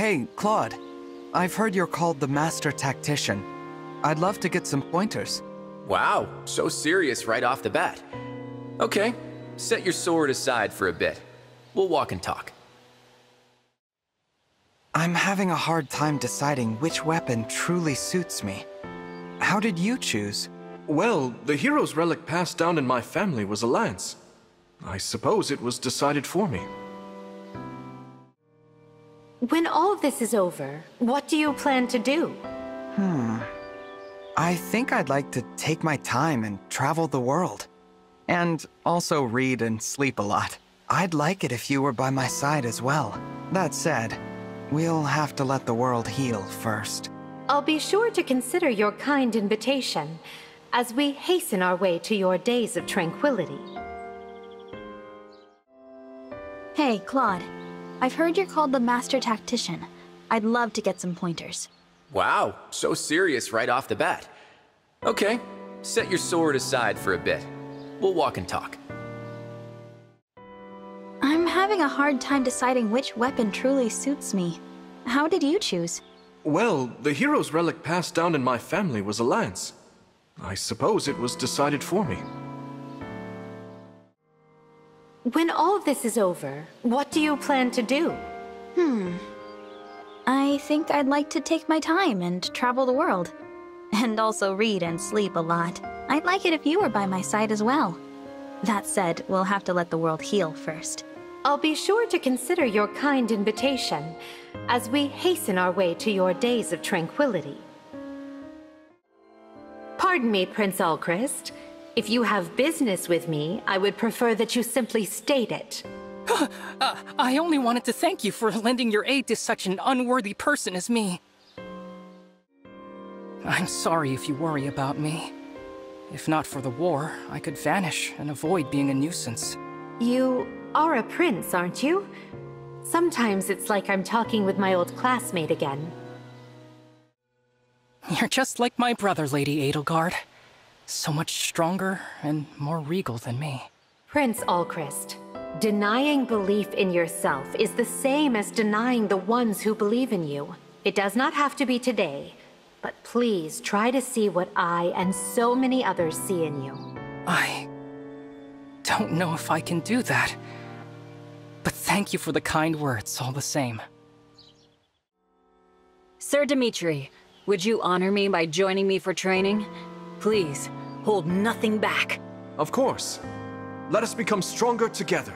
Hey, Claude. I've heard you're called the Master Tactician. I'd love to get some pointers. Wow, so serious right off the bat. Okay, set your sword aside for a bit. We'll walk and talk. I'm having a hard time deciding which weapon truly suits me. How did you choose? Well, the hero's relic passed down in my family was a lance. I suppose it was decided for me. When all of this is over, what do you plan to do? I think I'd like to take my time and travel the world. And also read and sleep a lot. I'd like it if you were by my side as well. That said, we'll have to let the world heal first. I'll be sure to consider your kind invitation as we hasten our way to your days of tranquility. Hey, Claude. I've heard you're called the Master Tactician. I'd love to get some pointers. Wow, so serious right off the bat. Okay, set your sword aside for a bit. We'll walk and talk. I'm having a hard time deciding which weapon truly suits me. How did you choose? Well, the hero's relic passed down in my family was a lance. I suppose it was decided for me. When all of this is over, what do you plan to do? I think I'd like to take my time and travel the world. And also read and sleep a lot. I'd like it if you were by my side as well. That said, we'll have to let the world heal first. I'll be sure to consider your kind invitation as we hasten our way to your days of tranquility. Pardon me, Prince Alchrist. If you have business with me, I would prefer that you simply state it. I only wanted to thank you for lending your aid to such an unworthy person as me. I'm sorry if you worry about me. If not for the war, I could vanish and avoid being a nuisance. You are a prince, aren't you? Sometimes it's like I'm talking with my old classmate again. You're just like my brother, Lady Edelgard. So much stronger and more regal than me. Prince Alchrist, denying belief in yourself is the same as denying the ones who believe in you. It does not have to be today, but please try to see what I and so many others see in you. I don't know if I can do that. But thank you for the kind words all the same. Sir Dimitri, would you honor me by joining me for training? Please, hold nothing back. Of course. Let us become stronger together.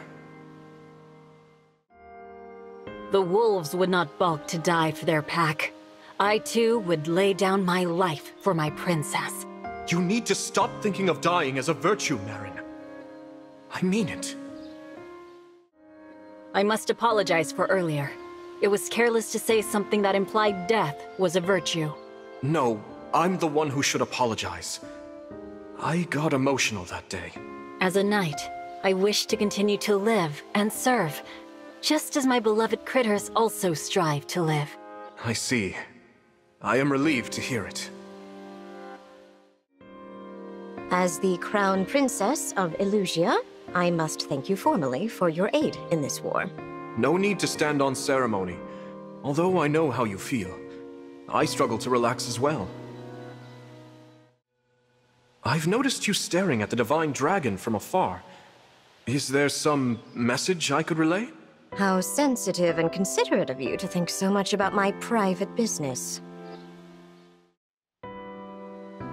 The wolves would not balk to die for their pack. I too would lay down my life for my princess. You need to stop thinking of dying as a virtue, Marin. I mean it. I must apologize for earlier. It was careless to say something that implied death was a virtue. No, I'm the one who should apologize. I got emotional that day. As a knight, I wish to continue to live and serve, just as my beloved critters also strive to live. I see. I am relieved to hear it. As the Crown Princess of Elusia, I must thank you formally for your aid in this war. No need to stand on ceremony, although I know how you feel. I struggle to relax as well. I've noticed you staring at the Divine Dragon from afar. Is there some message I could relay? How sensitive and considerate of you to think so much about my private business.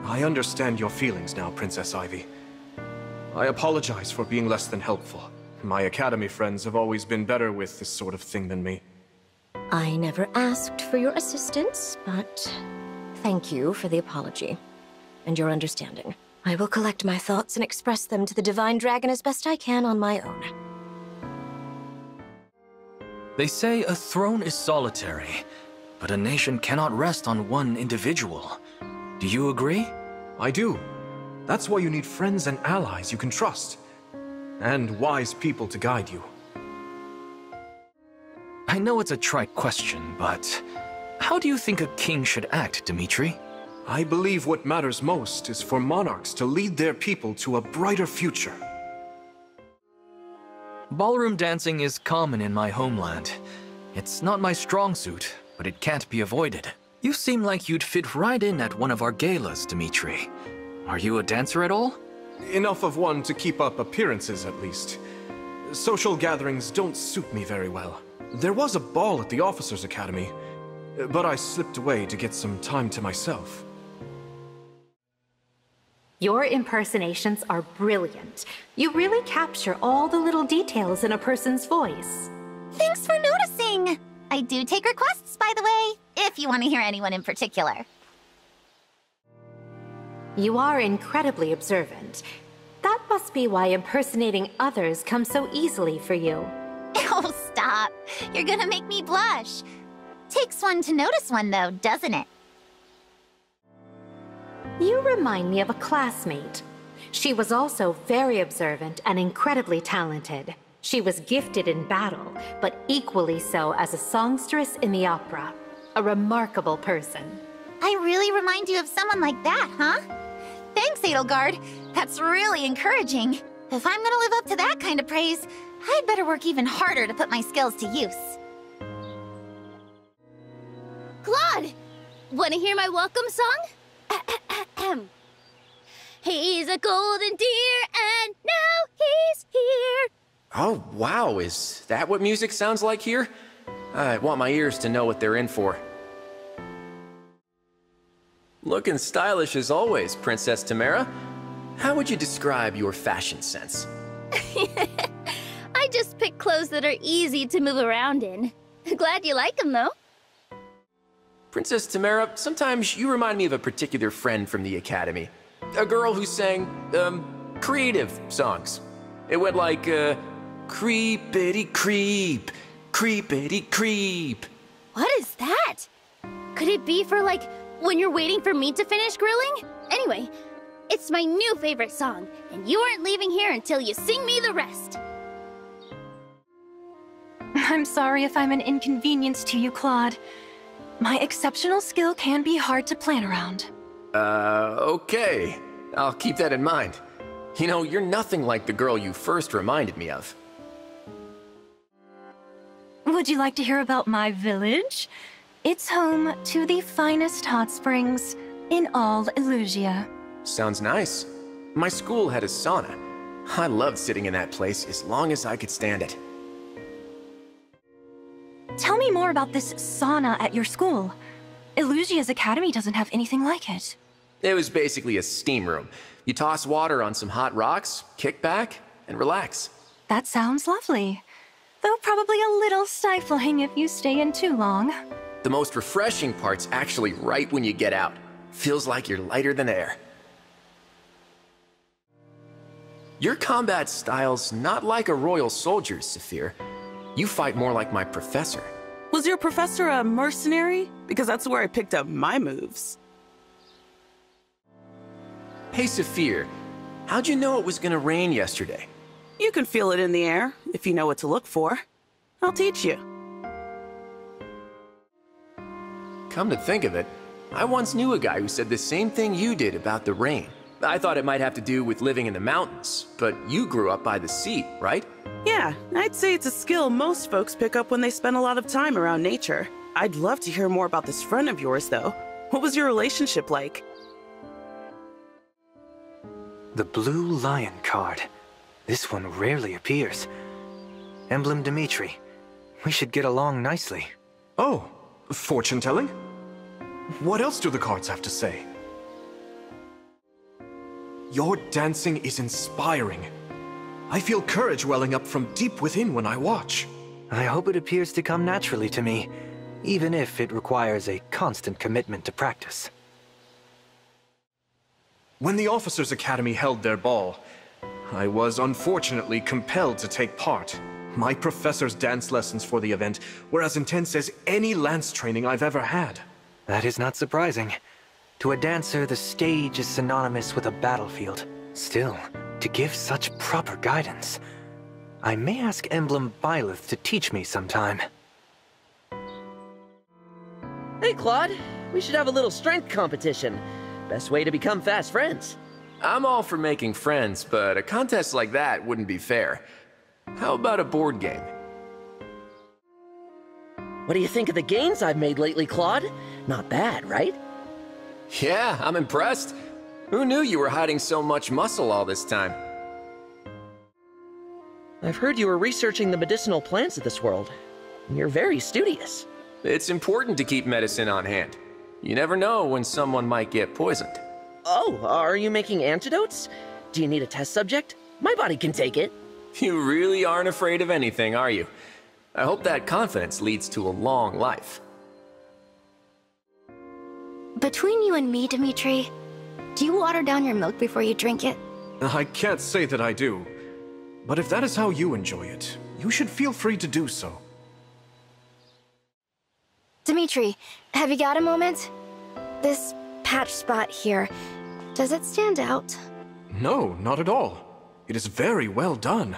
I understand your feelings now, Princess Ivy. I apologize for being less than helpful. My Academy friends have always been better with this sort of thing than me. I never asked for your assistance, but thank you for the apology and your understanding. I will collect my thoughts and express them to the Divine Dragon as best I can on my own. They say a throne is solitary, but a nation cannot rest on one individual. Do you agree? I do. That's why you need friends and allies you can trust. And wise people to guide you. I know it's a trite question, but how do you think a king should act, Dimitri? I believe what matters most is for monarchs to lead their people to a brighter future. Ballroom dancing is common in my homeland. It's not my strong suit, but it can't be avoided. You seem like you'd fit right in at one of our galas, Dimitri. Are you a dancer at all? Enough of one to keep up appearances, at least. Social gatherings don't suit me very well. There was a ball at the Officers' Academy, but I slipped away to get some time to myself. Your impersonations are brilliant. You really capture all the little details in a person's voice. Thanks for noticing! I do take requests, by the way, if you want to hear anyone in particular. You are incredibly observant. That must be why impersonating others comes so easily for you. Oh, stop. You're gonna make me blush. Takes one to notice one, though, doesn't it? You remind me of a classmate. She was also very observant and incredibly talented. She was gifted in battle, but equally so as a songstress in the opera. A remarkable person. I really remind you of someone like that, huh? Thanks, Edelgard. That's really encouraging. If I'm gonna live up to that kind of praise, I'd better work even harder to put my skills to use. Claude! Wanna hear my welcome song? He's a golden deer, and now he's here. Oh, wow, is that what music sounds like here? I want my ears to know what they're in for. Looking stylish as always, Princess Timerra. How would you describe your fashion sense? I just pick clothes that are easy to move around in. Glad you like them, though. Princess Timerra, sometimes you remind me of a particular friend from the Academy. A girl who sang, creative songs. It went like, creepity creep, creepity creep. What is that? Could it be for, like, when you're waiting for me to finish grilling? Anyway, it's my new favorite song, and you aren't leaving here until you sing me the rest. I'm sorry if I'm an inconvenience to you, Claude. My exceptional skill can be hard to plan around. Okay. I'll keep that in mind. You know, you're nothing like the girl you first reminded me of. Would you like to hear about my village? It's home to the finest hot springs in all Elusia. Sounds nice. My school had a sauna. I loved sitting in that place as long as I could stand it. Tell me more about this sauna at your school. Elusia's academy doesn't have anything like it. It was basically a steam room. You toss water on some hot rocks, kick back, and relax. That sounds lovely. Though probably a little stifling if you stay in too long. The most refreshing part's actually right when you get out. Feels like you're lighter than air. Your combat style's not like a royal soldier's, Saphir. You fight more like my professor. Was your professor a mercenary? Because that's where I picked up my moves. Hey, Saphir. How'd you know it was gonna rain yesterday? You can feel it in the air, if you know what to look for. I'll teach you. Come to think of it, I once knew a guy who said the same thing you did about the rain. I thought it might have to do with living in the mountains, but you grew up by the sea, right? Yeah, I'd say it's a skill most folks pick up when they spend a lot of time around nature. I'd love to hear more about this friend of yours, though. What was your relationship like? The Blue Lion card. This one rarely appears. Emblem Dimitri. We should get along nicely. Oh, fortune-telling? What else do the cards have to say? Your dancing is inspiring. I feel courage welling up from deep within when I watch. I hope it appears to come naturally to me, even if it requires a constant commitment to practice. When the Officers' Academy held their ball, I was unfortunately compelled to take part. My professor's dance lessons for the event were as intense as any lance training I've ever had. That is not surprising. To a dancer, the stage is synonymous with a battlefield. Still, to give such proper guidance, I may ask Emblem Byleth to teach me sometime. Hey, Claude. We should have a little strength competition. Best way to become fast friends. I'm all for making friends, but a contest like that wouldn't be fair. How about a board game? What do you think of the gains I've made lately, Claude? Not bad, right? Yeah, I'm impressed. Who knew you were hiding so much muscle all this time? I've heard you were researching the medicinal plants of this world. You're very studious. It's important to keep medicine on hand. You never know when someone might get poisoned. Oh, are you making antidotes? Do you need a test subject? My body can take it. You really aren't afraid of anything, are you? I hope that confidence leads to a long life. Between you and me, Dimitri, do you water down your milk before you drink it? I can't say that I do. But if that is how you enjoy it, you should feel free to do so. Dimitri, have you got a moment? This patch spot here, does it stand out? No, not at all. It is very well done.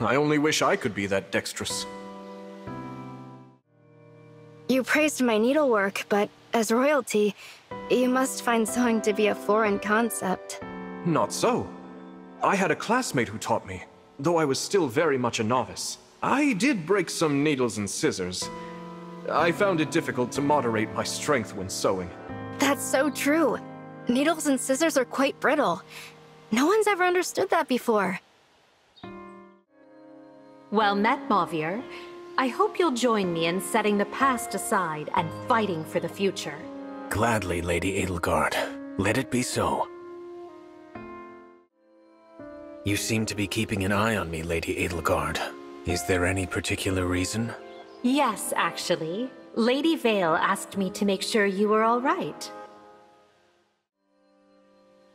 I only wish I could be that dexterous. You praised my needlework, but as royalty, you must find sewing to be a foreign concept. Not so. I had a classmate who taught me, though I was still very much a novice. I did break some needles and scissors. I found it difficult to moderate my strength when sewing. That's so true. Needles and scissors are quite brittle. No one's ever understood that before. Well met, Mauvier. I hope you'll join me in setting the past aside and fighting for the future. Gladly, Lady Edelgard. Let it be so. You seem to be keeping an eye on me, Lady Edelgard. Is there any particular reason? Yes, actually. Lady Vale asked me to make sure you were all right.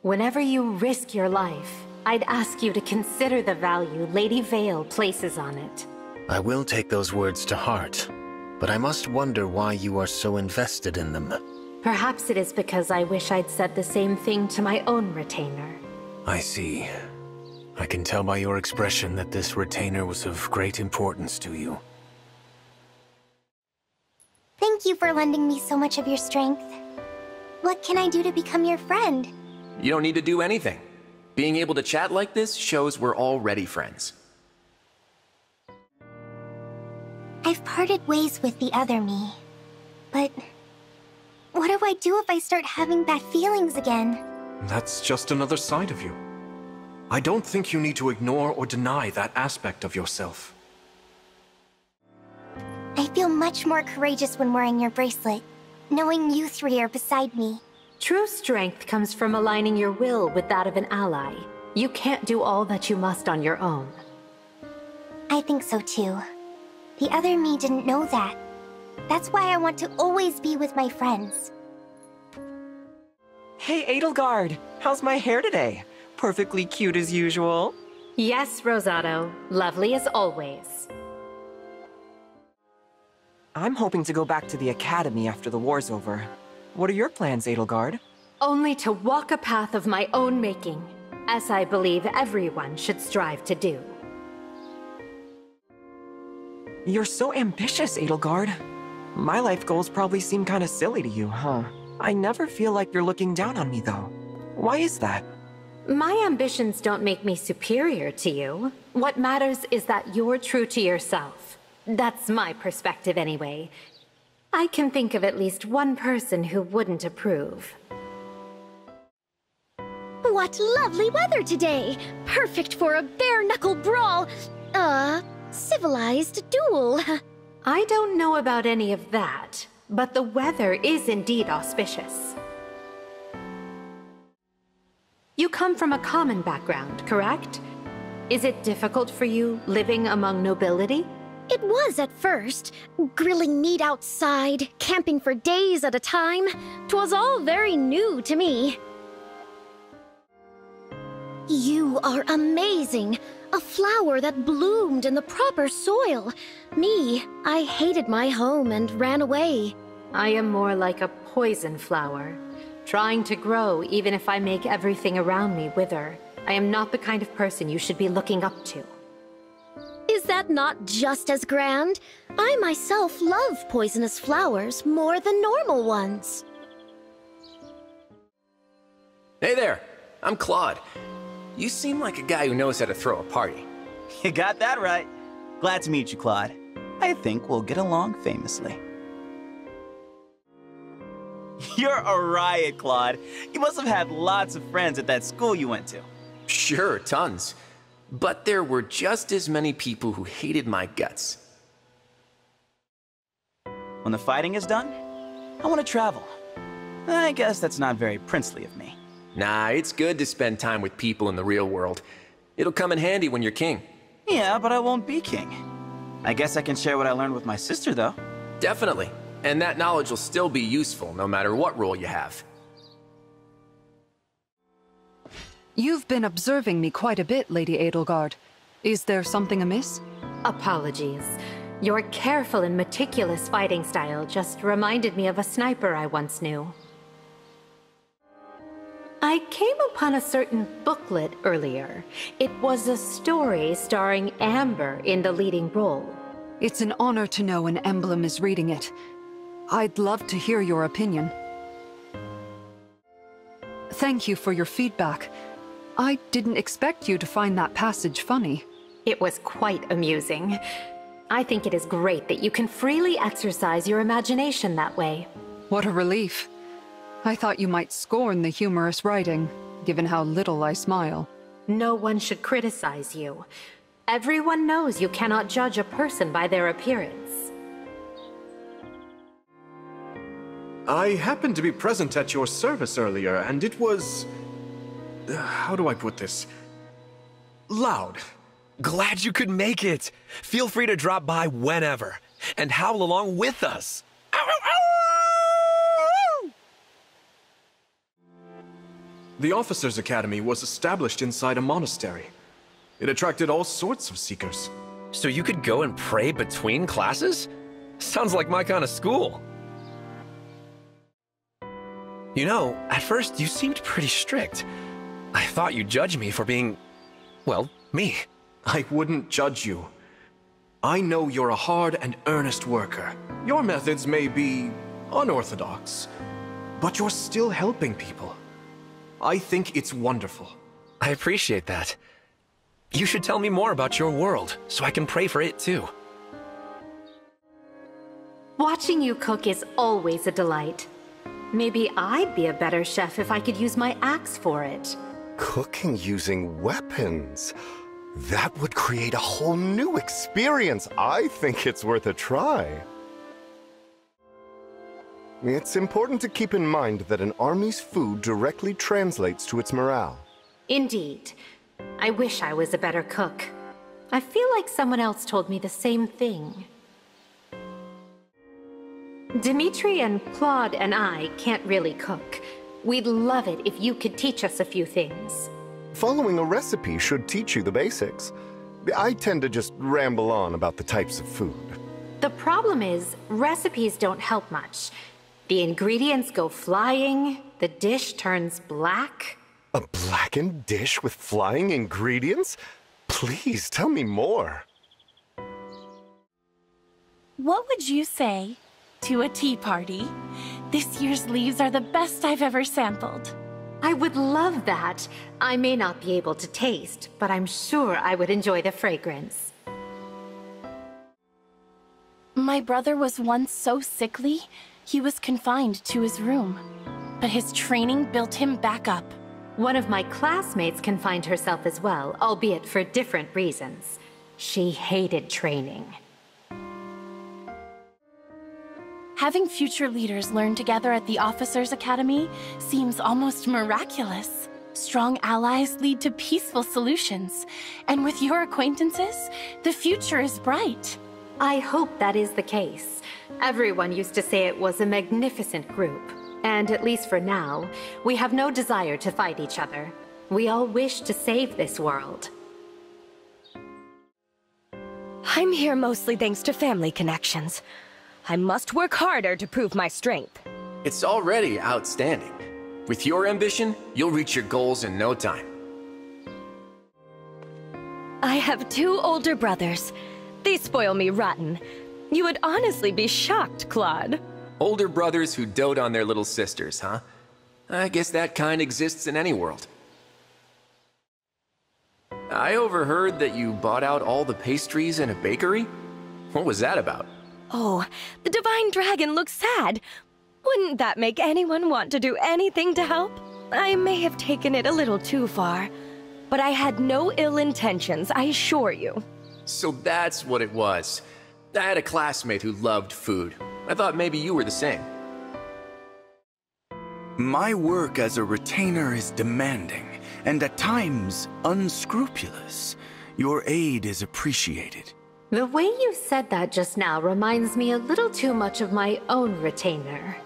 Whenever you risk your life, I'd ask you to consider the value Lady Vale places on it. I will take those words to heart, but I must wonder why you are so invested in them. Perhaps it is because I wish I'd said the same thing to my own retainer. I see. I can tell by your expression that this retainer was of great importance to you. Thank you for lending me so much of your strength. What can I do to become your friend? You don't need to do anything. Being able to chat like this shows we're already friends. I've parted ways with the other me. But what do I do if I start having bad feelings again? That's just another side of you. I don't think you need to ignore or deny that aspect of yourself. I feel much more courageous when wearing your bracelet, knowing you three are beside me. True strength comes from aligning your will with that of an ally. You can't do all that you must on your own. I think so too. The other me didn't know that. That's why I want to always be with my friends. Hey, Edelgard! How's my hair today? Perfectly cute as usual. Yes, Rosado. Lovely as always. I'm hoping to go back to the Academy after the war's over. What are your plans, Edelgard? Only to walk a path of my own making, as I believe everyone should strive to do. You're so ambitious, Edelgard. My life goals probably seem kinda silly to you, huh? I never feel like you're looking down on me, though. Why is that? My ambitions don't make me superior to you. What matters is that you're true to yourself. That's my perspective anyway. I can think of at least one person who wouldn't approve. What lovely weather today! Perfect for a bare-knuckle brawl. Civilized duel. I don't know about any of that, but the weather is indeed auspicious. You come from a common background, correct? Is it difficult for you living among nobility? It was at first. Grilling meat outside, camping for days at a time. 'Twas all very new to me. You are amazing. A flower that bloomed in the proper soil. Me, I hated my home and ran away. I am more like a poison flower, trying to grow even if I make everything around me wither. I am not the kind of person you should be looking up to. Is that not just as grand? I myself love poisonous flowers more than normal ones. Hey there, I'm Claude. You seem like a guy who knows how to throw a party. You got that right. Glad to meet you, Claude. I think we'll get along famously. You're a riot, Claude. You must have had lots of friends at that school you went to. Sure, tons. But there were just as many people who hated my guts. When the fighting is done, I want to travel. I guess that's not very princely of me. Nah, it's good to spend time with people in the real world. It'll come in handy when you're king. Yeah, but I won't be king. I guess I can share what I learned with my sister, though. Definitely. And that knowledge will still be useful, no matter what role you have. You've been observing me quite a bit, Lady Edelgard. Is there something amiss? Apologies. Your careful and meticulous fighting style just reminded me of a sniper I once knew. I came upon a certain booklet earlier. It was a story starring Amber in the leading role. It's an honor to know an emblem is reading it. I'd love to hear your opinion. Thank you for your feedback. I didn't expect you to find that passage funny. It was quite amusing. I think it is great that you can freely exercise your imagination that way. What a relief. I thought you might scorn the humorous writing, given how little I smile. No one should criticize you. Everyone knows you cannot judge a person by their appearance. I happened to be present at your service earlier, and it was... how do I put this? Loud. Glad you could make it. Feel free to drop by whenever, and howl along with us. Ow, ow, ow! The Officers' Academy was established inside a monastery. It attracted all sorts of seekers. So you could go and pray between classes? Sounds like my kind of school. You know, at first you seemed pretty strict. I thought you'd judge me for being, well, me. I wouldn't judge you. I know you're a hard and earnest worker. Your methods may be unorthodox, but you're still helping people. I think it's wonderful. I appreciate that. You should tell me more about your world, so I can pray for it too. Watching you cook is always a delight. Maybe I'd be a better chef if I could use my axe for it. Cooking using weapons? That would create a whole new experience. I think it's worth a try. It's important to keep in mind that an army's food directly translates to its morale. Indeed. I wish I was a better cook. I feel like someone else told me the same thing. Dimitri and Claude and I can't really cook. We'd love it if you could teach us a few things. Following a recipe should teach you the basics. I tend to just ramble on about the types of food. The problem is, recipes don't help much. The ingredients go flying, the dish turns black. A blackened dish with flying ingredients? Please tell me more. What would you say to a tea party? This year's leaves are the best I've ever sampled. I would love that. I may not be able to taste, but I'm sure I would enjoy the fragrance. My brother was once so sickly, he was confined to his room. But his training built him back up. One of my classmates confined herself as well, albeit for different reasons. She hated training. Having future leaders learn together at the Officers' Academy seems almost miraculous. Strong allies lead to peaceful solutions. And with your acquaintances, the future is bright. I hope that is the case. Everyone used to say it was a magnificent group. And at least for now, we have no desire to fight each other. We all wish to save this world. I'm here mostly thanks to family connections. I must work harder to prove my strength. It's already outstanding. With your ambition, you'll reach your goals in no time. I have 2 older brothers. They spoil me rotten. You would honestly be shocked, Claude. Older brothers who dote on their little sisters, huh? I guess that kind exists in any world. I overheard that you bought out all the pastries in a bakery? What was that about? Oh, the Divine Dragon looks sad. Wouldn't that make anyone want to do anything to help? I may have taken it a little too far, but I had no ill intentions, I assure you. So that's what it was. I had a classmate who loved food. I thought maybe you were the same. My work as a retainer is demanding, and at times unscrupulous. Your aid is appreciated. The way you said that just now reminds me a little too much of my own retainer.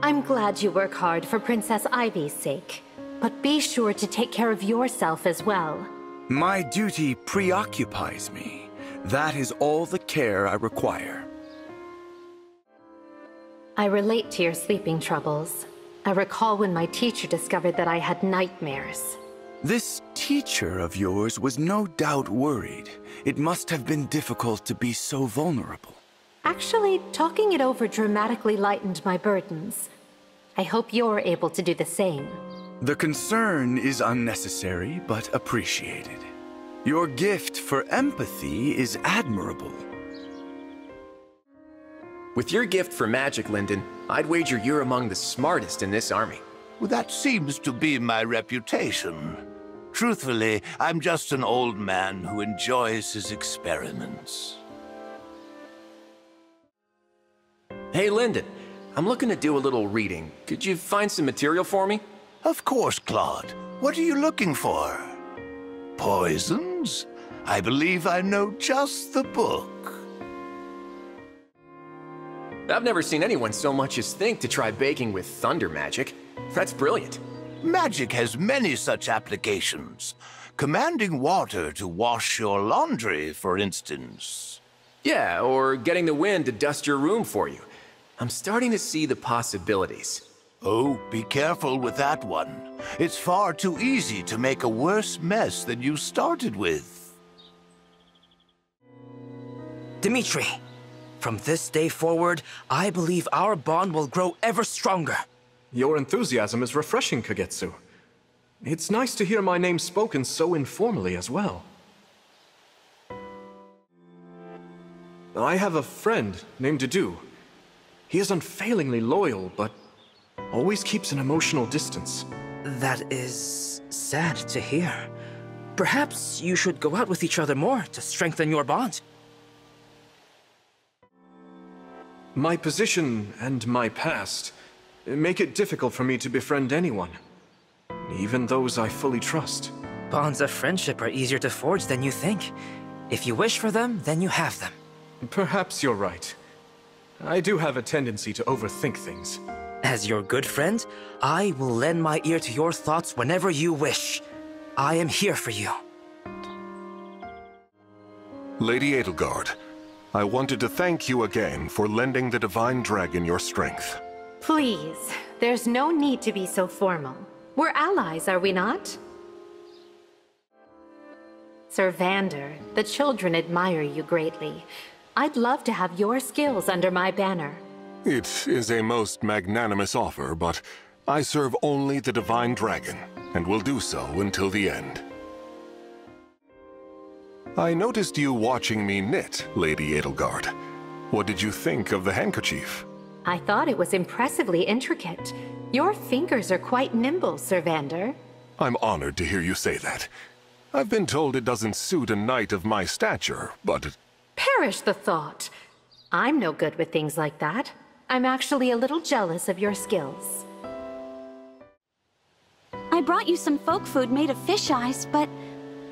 I'm glad you work hard for Princess Ivy's sake, but be sure to take care of yourself as well. My duty preoccupies me. That is all the care I require. I relate to your sleeping troubles. I recall when my teacher discovered that I had nightmares. This teacher of yours was no doubt worried. It must have been difficult to be so vulnerable. Actually, talking it over dramatically lightened my burdens. I hope you're able to do the same. The concern is unnecessary, but appreciated. Your gift for empathy is admirable. With your gift for magic, Lyndon, I'd wager you're among the smartest in this army. Well, that seems to be my reputation. Truthfully, I'm just an old man who enjoys his experiments. Hey, Lyndon, I'm looking to do a little reading. Could you find some material for me? Of course, Claude. What are you looking for? Poisons? I believe I know just the book. I've never seen anyone so much as think to try baking with thunder magic. That's brilliant. Magic has many such applications. Commanding water to wash your laundry, for instance. Yeah, or getting the wind to dust your room for you. I'm starting to see the possibilities. Oh, be careful with that one. It's far too easy to make a worse mess than you started with. Dimitri, from this day forward, I believe our bond will grow ever stronger. Your enthusiasm is refreshing, Kagetsu. It's nice to hear my name spoken so informally as well. I have a friend named Dedue. He is unfailingly loyal, but always keeps an emotional distance. That is sad to hear. Perhaps you should go out with each other more to strengthen your bond. My position and my past make it difficult for me to befriend anyone, even those I fully trust. Bonds of friendship are easier to forge than you think. If you wish for them, then you have them. Perhaps you're right. I do have a tendency to overthink things. As your good friend, I will lend my ear to your thoughts whenever you wish. I am here for you. Lady Edelgard, I wanted to thank you again for lending the Divine Dragon your strength. Please, there's no need to be so formal. We're allies, are we not? Sir Vander, the children admire you greatly. I'd love to have your skills under my banner. It is a most magnanimous offer, but I serve only the Divine Dragon, and will do so until the end. I noticed you watching me knit, Lady Edelgard. What did you think of the handkerchief? I thought it was impressively intricate. Your fingers are quite nimble, Sir Vander. I'm honored to hear you say that. I've been told it doesn't suit a knight of my stature, but... Perish the thought. I'm no good with things like that. I'm actually a little jealous of your skills. I brought you some folk food made of fish eyes, but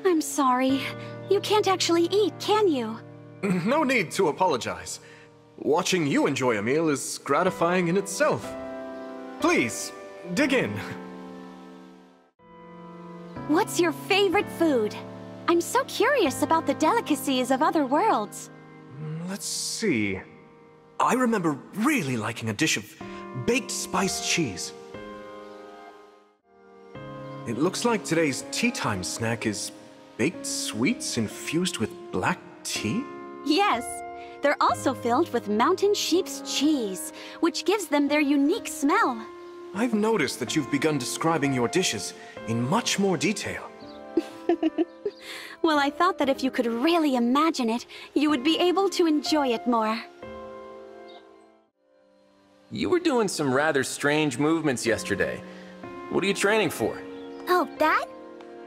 I'm sorry. You can't actually eat, can you? No need to apologize. Watching you enjoy a meal is gratifying in itself. Please, dig in. What's your favorite food? I'm so curious about the delicacies of other worlds. Let's see. I remember really liking a dish of baked spiced cheese. It looks like today's tea time snack is baked sweets infused with black tea? Yes. They're also filled with mountain sheep's cheese, which gives them their unique smell. I've noticed that you've begun describing your dishes in much more detail. Well, I thought that if you could really imagine it, you would be able to enjoy it more. You were doing some rather strange movements yesterday. What are you training for? Oh, that?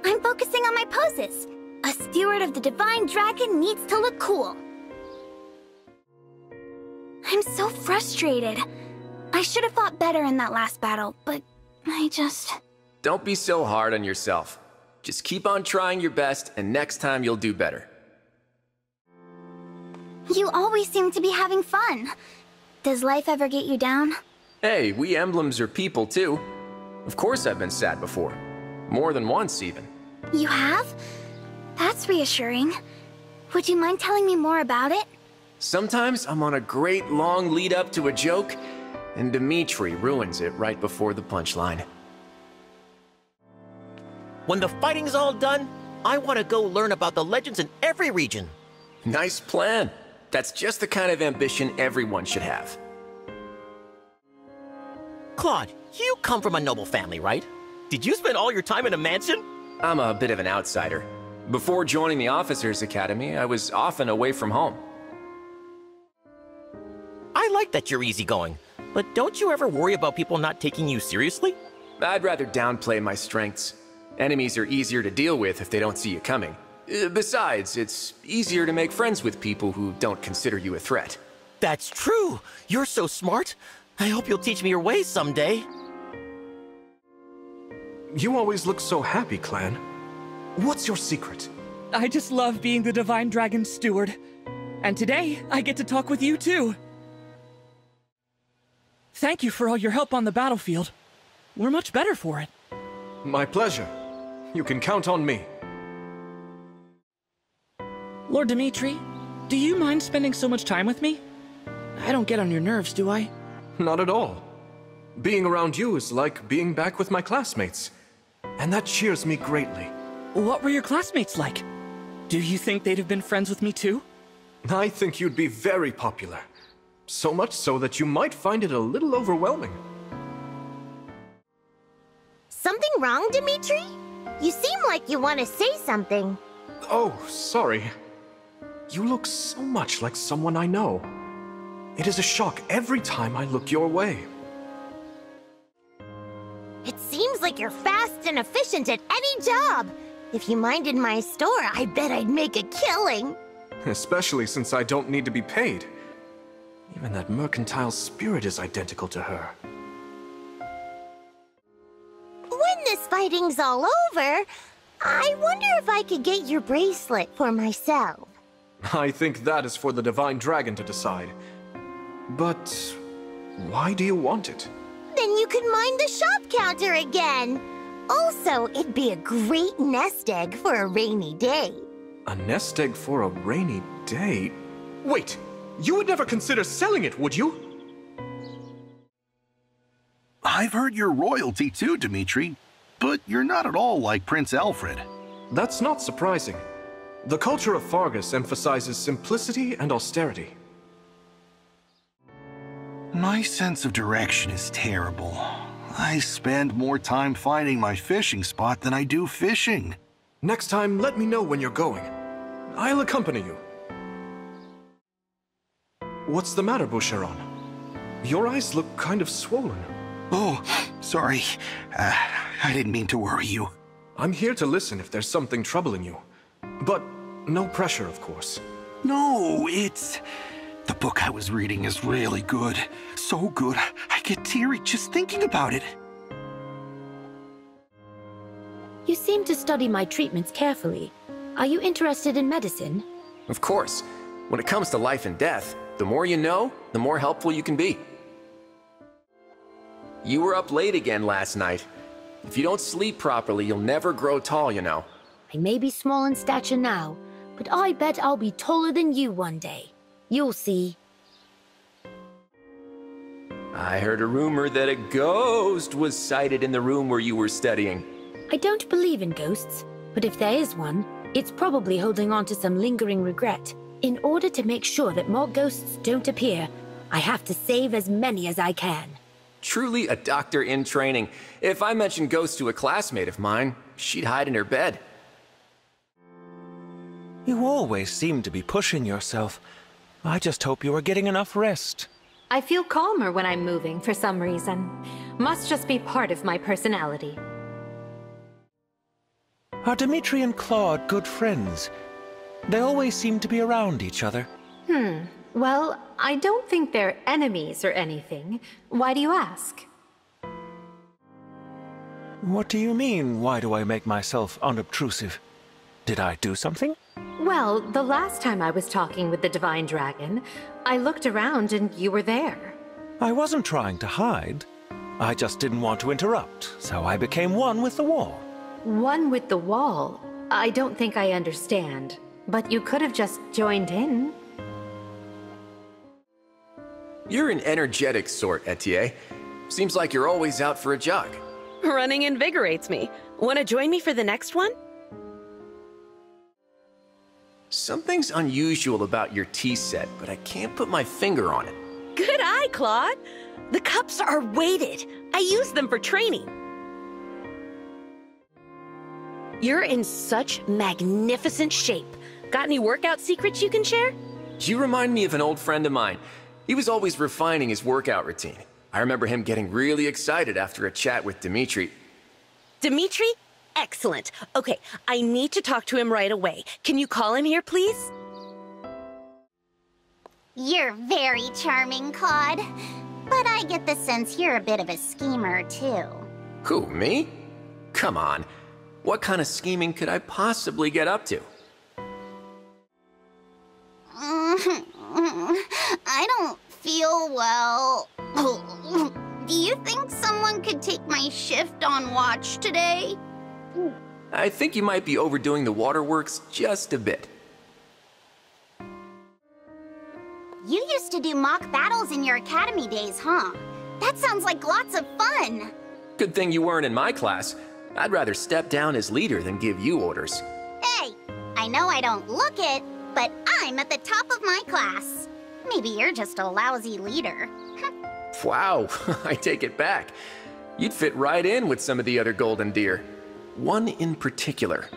I'm focusing on my poses. A steward of the Divine Dragon needs to look cool. I'm so frustrated. I should have fought better in that last battle, but I just... Don't be so hard on yourself. Just keep on trying your best, and next time you'll do better. You always seem to be having fun. Does life ever get you down? Hey, we emblems are people too. Of course I've been sad before. More than once, even. You have? That's reassuring. Would you mind telling me more about it? Sometimes I'm on a great long lead up to a joke, and Dimitri ruins it right before the punchline. When the fighting's all done, I want to go learn about the legends in every region. Nice plan. That's just the kind of ambition everyone should have. Claude, you come from a noble family, right? Did you spend all your time in a mansion? I'm a bit of an outsider. Before joining the Officers Academy, I was often away from home. I like that you're easygoing, but don't you ever worry about people not taking you seriously? I'd rather downplay my strengths. Enemies are easier to deal with if they don't see you coming. Besides, it's easier to make friends with people who don't consider you a threat. That's true. You're so smart. I hope you'll teach me your ways someday. You always look so happy, Clan. What's your secret? I just love being the Divine Dragon's steward. And today, I get to talk with you too. Thank you for all your help on the battlefield. We're much better for it. My pleasure. You can count on me. Lord Dimitri, do you mind spending so much time with me? I don't get on your nerves, do I? Not at all. Being around you is like being back with my classmates. And that cheers me greatly. What were your classmates like? Do you think they'd have been friends with me too? I think you'd be very popular. So much so that you might find it a little overwhelming. Something wrong, Dimitri? You seem like you want to say something. Oh, sorry. You look so much like someone I know. It is a shock every time I look your way. It seems like you're fast and efficient at any job. If you minded my store, I bet I'd make a killing. Especially since I don't need to be paid. Even that mercantile spirit is identical to her. When this fighting's all over, I wonder if I could get your bracelet for myself. I think that is for the Divine Dragon to decide. But why do you want it? Then you could mine the shop counter again. Also, it'd be a great nest egg for a rainy day. A nest egg for a rainy day? Wait! You would never consider selling it, would you? I've heard you're royalty too, Dimitri, but you're not at all like Prince Alfred. That's not surprising. The culture of Faerghus emphasizes simplicity and austerity. My sense of direction is terrible. I spend more time finding my fishing spot than I do fishing. Next time, let me know when you're going. I'll accompany you. What's the matter, Boucheron? Your eyes look kind of swollen. Oh, sorry. I didn't mean to worry you. I'm here to listen if there's something troubling you. But no pressure, of course. No, it's... The book I was reading is really good. So good, I get teary just thinking about it. You seem to study my treatments carefully. Are you interested in medicine? Of course. When it comes to life and death, the more you know, the more helpful you can be. You were up late again last night. If you don't sleep properly, you'll never grow tall, you know. I may be small in stature now, but I bet I'll be taller than you one day. You'll see. I heard a rumor that a ghost was sighted in the room where you were studying. I don't believe in ghosts, but if there is one, it's probably holding on to some lingering regret. In order to make sure that more ghosts don't appear, I have to save as many as I can. Truly a doctor in training. If I mentioned ghosts to a classmate of mine, she'd hide in her bed. You always seem to be pushing yourself. I just hope you are getting enough rest. I feel calmer when I'm moving for some reason. Must just be part of my personality. Are Dimitri and Claude good friends? They always seem to be around each other. Well, I don't think they're enemies or anything. Why do you ask? What do you mean, why do I make myself unobtrusive? Did I do something? Well, the last time I was talking with the Divine Dragon, I looked around and you were there. I wasn't trying to hide. I just didn't want to interrupt, so I became one with the wall. One with the wall? I don't think I understand. But you could have just joined in. You're an energetic sort, Etienne. Seems like you're always out for a jog. Running invigorates me. Want to join me for the next one? Something's unusual about your tea set, but I can't put my finger on it. Good eye, Claude. The cups are weighted. I use them for training. You're in such magnificent shape. Got any workout secrets you can share? You remind me of an old friend of mine. He was always refining his workout routine. I remember him getting really excited after a chat with Dimitri. Dimitri? Excellent. Okay, I need to talk to him right away. Can you call him here, please? You're very charming, Claude. But I get the sense you're a bit of a schemer, too. Who, me? Come on. What kind of scheming could I possibly get up to? I don't feel well. Do you think someone could take my shift on watch today? I think you might be overdoing the waterworks just a bit. You used to do mock battles in your academy days, huh? That sounds like lots of fun. Good thing you weren't in my class. I'd rather step down as leader than give you orders. Hey, I know I don't look it, but I'm at the top of my class. Maybe you're just a lousy leader. Wow, I take it back. You'd fit right in with some of the other golden deer. One in particular.